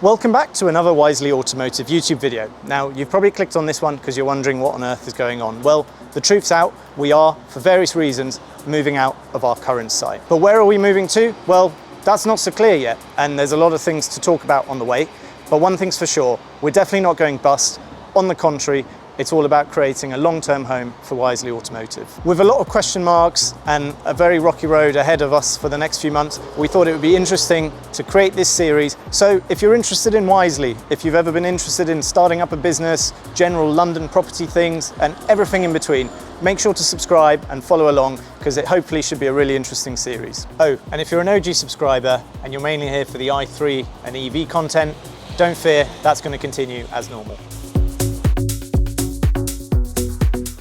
Welcome back to another Wisely Automotive YouTube video. Now, you've probably clicked on this one because you're wondering what on earth is going on. Well, the truth's out. We are, for various reasons, moving out of our current site. But where are we moving to? Well, that's not so clear yet, and there's a lot of things to talk about on the way. But one thing's for sure, we're definitely not going bust. On the contrary, it's all about creating a long-term home for Wisely Automotive. With a lot of question marks and a very rocky road ahead of us for the next few months, we thought it would be interesting to create this series. So if you're interested in Wisely, if you've ever been interested in starting up a business, general London property things, and everything in between, make sure to subscribe and follow along because it hopefully should be a really interesting series. Oh, and if you're an OG subscriber and you're mainly here for the i3 and EV content, don't fear, that's going to continue as normal.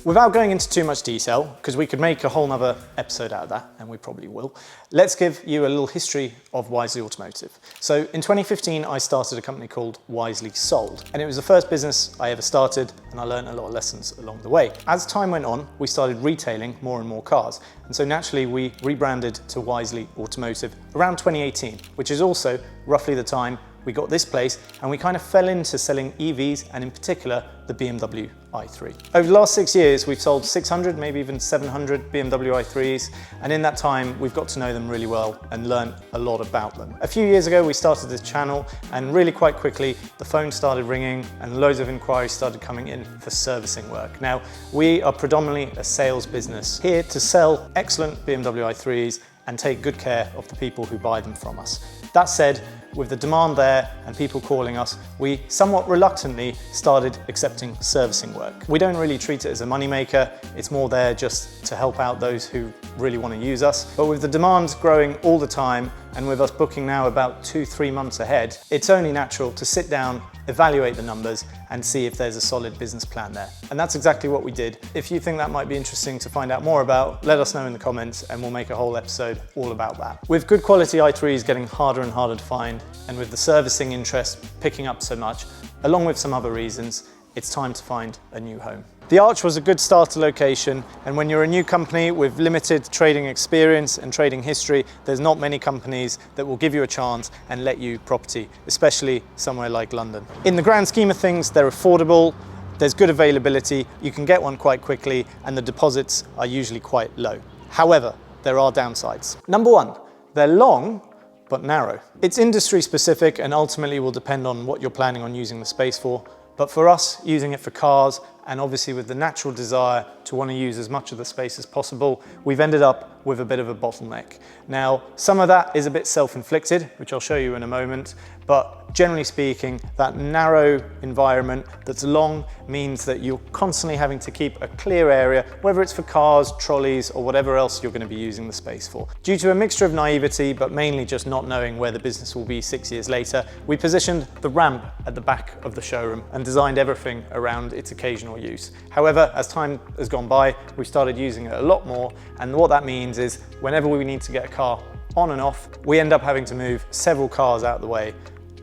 Without going into too much detail, because we could make a whole nother episode out of that, and we probably will, let's give you a little history of Wisely Automotive. So in 2015, I started a company called Wisely Sold, and it was the first business I ever started, and I learned a lot of lessons along the way. As time went on, we started retailing more and more cars, and so naturally we rebranded to Wisely Automotive around 2018, which is also roughly the time we got this place, and we kind of fell into selling EVs, and in particular, the BMW i3. Over the last 6 years, we've sold 600, maybe even 700 BMW i3s, and in that time, we've got to know them really well and learn a lot about them. A few years ago, we started this channel, and really quite quickly, the phone started ringing, and loads of inquiries started coming in for servicing work. Now, we are predominantly a sales business, here to sell excellent BMW i3s and take good care of the people who buy them from us. That said, with the demand there and people calling us, we somewhat reluctantly started accepting servicing work. We don't really treat it as a moneymaker, it's more there just to help out those who really want to use us. But with the demand growing all the time, and with us booking now about 2-3 months ahead, it's only natural to sit down, evaluate the numbers, and see if there's a solid business plan there. And that's exactly what we did. If you think that might be interesting to find out more about, let us know in the comments and we'll make a whole episode all about that. With good quality i3s getting harder and harder to find, and with the servicing interest picking up so much, along with some other reasons, it's time to find a new home. The Arch was a good starter location, and when you're a new company with limited trading experience and trading history, there's not many companies that will give you a chance and let you property, especially somewhere like London. In the grand scheme of things, they're affordable, there's good availability, you can get one quite quickly, and the deposits are usually quite low. However, there are downsides. Number one, they're long, but narrow. It's industry specific and ultimately will depend on what you're planning on using the space for. But for us, using it for cars, and obviously with the natural desire to want to use as much of the space as possible, we've ended up with a bit of a bottleneck. Now, some of that is a bit self-inflicted, which I'll show you in a moment, but generally speaking, that narrow environment that's long means that you're constantly having to keep a clear area, whether it's for cars, trolleys, or whatever else you're going to be using the space for. Due to a mixture of naivety, but mainly just not knowing where the business will be 6 years later, we positioned the ramp at the back of the showroom and designed everything around its occasional use. However, as time has gone by, we've started using it a lot more, and what that means is whenever we need to get a car on and off, we end up having to move several cars out of the way,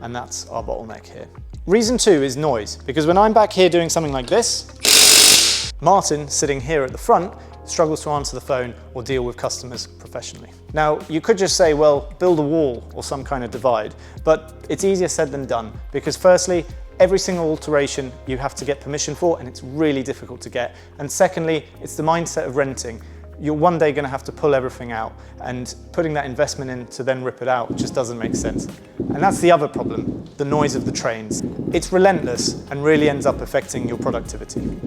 and that's our bottleneck here. Reason two is noise, because when I'm back here doing something like this, Martin, sitting here at the front, struggles to answer the phone or deal with customers professionally. Now, you could just say, well, build a wall or some kind of divide, but it's easier said than done, because firstly, every single alteration you have to get permission for, and it's really difficult to get. And secondly, it's the mindset of renting. You're one day going to have to pull everything out, and putting that investment in to then rip it out just doesn't make sense. And that's the other problem, the noise of the trains. It's relentless and really ends up affecting your productivity.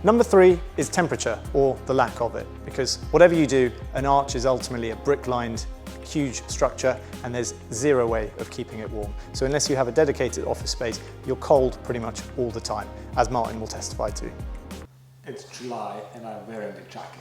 Number three is temperature, or the lack of it, because whatever you do, an Arch is ultimately a brick-lined huge structure, and there's zero way of keeping it warm. So unless you have a dedicated office space, you're cold pretty much all the time, as Martin will testify to. It's July and I'm wearing the jacket.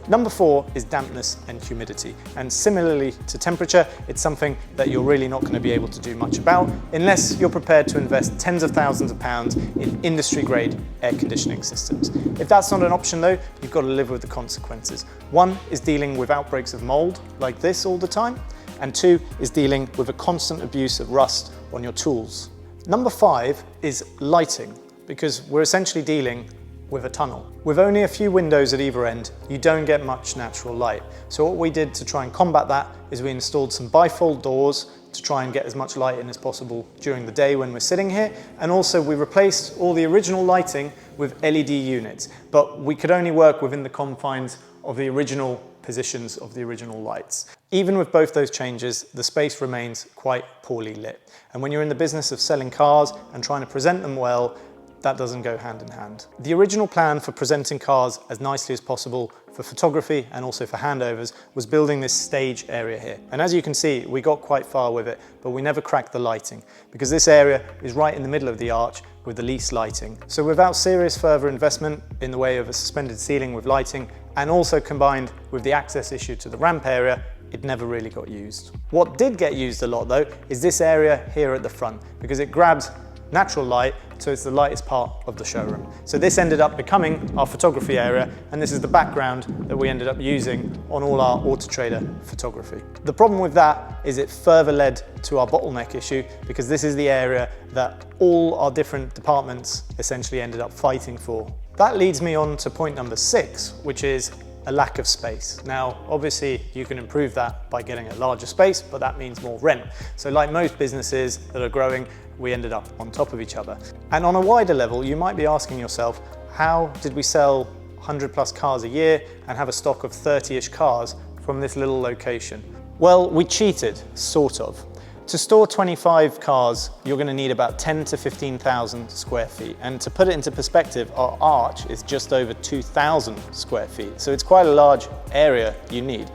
Number four is dampness and humidity. And similarly to temperature, it's something that you're really not going to be able to do much about unless you're prepared to invest tens of thousands of pounds in industry-grade air conditioning systems. If that's not an option though, you've got to live with the consequences. One is dealing with outbreaks of mold like this all the time, and two is dealing with a constant abuse of rust on your tools. Number five is lighting, because we're essentially dealing with a tunnel. With only a few windows at either end, you don't get much natural light. So what we did to try and combat that is we installed some bifold doors to try and get as much light in as possible during the day when we're sitting here. And also we replaced all the original lighting with LED units, but we could only work within the confines of the original positions of the original lights. Even with both those changes, the space remains quite poorly lit. And when you're in the business of selling cars and trying to present them well, that doesn't go hand in hand. The original plan for presenting cars as nicely as possible for photography and also for handovers was building this stage area here. And as you can see, we got quite far with it, but we never cracked the lighting because this area is right in the middle of the arch with the least lighting. So without serious further investment in the way of a suspended ceiling with lighting, and also combined with the access issue to the ramp area, it never really got used. What did get used a lot though is this area here at the front, because it grabs natural light, so it's the lightest part of the showroom. So this ended up becoming our photography area, and this is the background that we ended up using on all our Auto Trader photography. The problem with that is it further led to our bottleneck issue, because this is the area that all our different departments essentially ended up fighting for. That leads me on to point number 6, which is a lack of space. Now, obviously you can improve that by getting a larger space, but that means more rent. So like most businesses that are growing, we ended up on top of each other. And on a wider level, you might be asking yourself, how did we sell 100 plus cars a year and have a stock of 30-ish cars from this little location? Well, we cheated, sort of. To store 25 cars, you're going to need about 10 to 15,000 square feet. And to put it into perspective, our arch is just over 2,000 square feet. So it's quite a large area you need.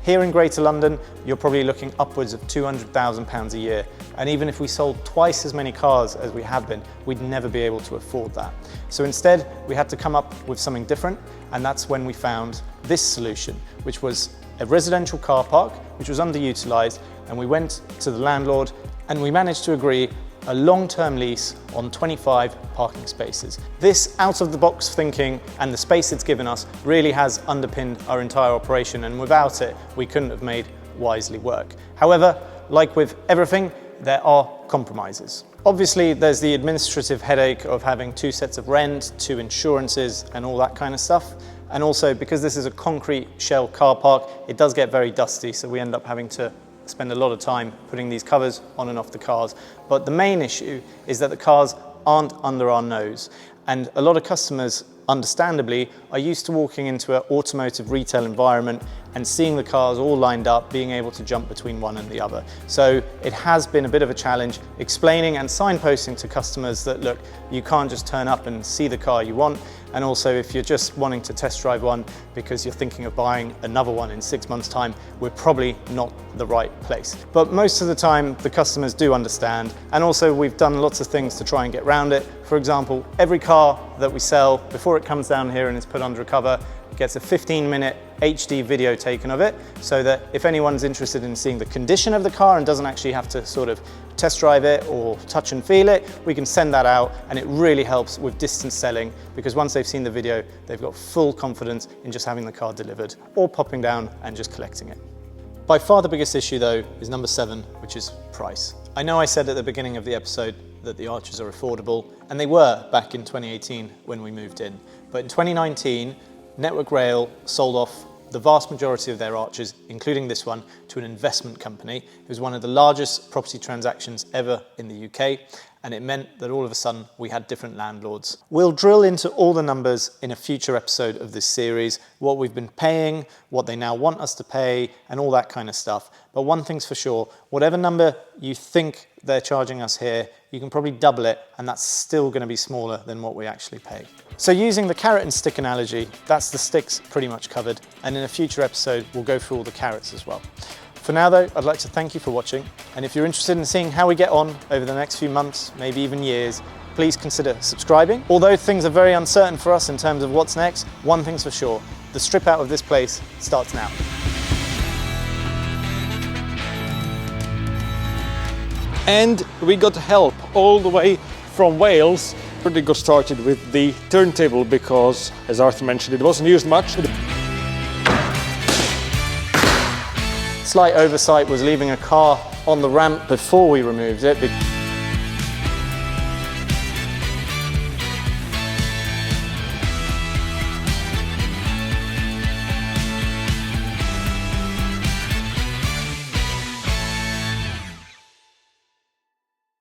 Here in Greater London, you're probably looking upwards of £200,000 a year. And even if we sold twice as many cars as we have been, we'd never be able to afford that. So instead, we had to come up with something different. And that's when we found this solution, which was a residential car park, which was underutilized. And we went to the landlord and we managed to agree a long-term lease on 25 parking spaces. This out-of-the-box thinking and the space it's given us really has underpinned our entire operation, and without it, we couldn't have made Wisely work. However, like with everything, there are compromises. Obviously, there's the administrative headache of having 2 sets of rent, 2 insurances, and all that kind of stuff. And also, because this is a concrete shell car park, it does get very dusty, so we end up having to spend a lot of time putting these covers on and off the cars. But the main issue is that the cars aren't under our nose. And a lot of customers, understandably, are used to walking into an automotive retail environment and seeing the cars all lined up, being able to jump between one and the other. So it has been a bit of a challenge explaining and signposting to customers that, look, you can't just turn up and see the car you want. And also, if you're just wanting to test drive one because you're thinking of buying another one in 6 months' time, we're probably not the right place. But most of the time, the customers do understand. And also, we've done lots of things to try and get around it. For example, every car that we sell, before it comes down here and is put under a cover, gets a 15-minute HD video taken of it, so that if anyone's interested in seeing the condition of the car and doesn't actually have to sort of test drive it or touch and feel it, we can send that out, and it really helps with distance selling, because once they've seen the video, they've got full confidence in just having the car delivered or popping down and just collecting it. By far the biggest issue though is number 7, which is price. I know I said at the beginning of the episode that the Archers are affordable, and they were back in 2018 when we moved in. But in 2019, Network Rail sold off the vast majority of their Archers, including this one, to an investment company. It was one of the largest property transactions ever in the UK, and it meant that all of a sudden we had different landlords. We'll drill into all the numbers in a future episode of this series, what we've been paying, what they now want us to pay, and all that kind of stuff. But one thing's for sure, whatever number you think they're charging us here, you can probably double it, and that's still going to be smaller than what we actually pay. So using the carrot and stick analogy, that's the sticks pretty much covered, and in a future episode we'll go through all the carrots as well. For now though, I'd like to thank you for watching, and if you're interested in seeing how we get on over the next few months, maybe even years, please consider subscribing. Although things are very uncertain for us in terms of what's next, one thing's for sure, the strip out of this place starts now. And we got help all the way from Wales. They got started with the turntable because, as Arthur mentioned, it wasn't used much. Slight oversight was leaving a car on the ramp before we removed it.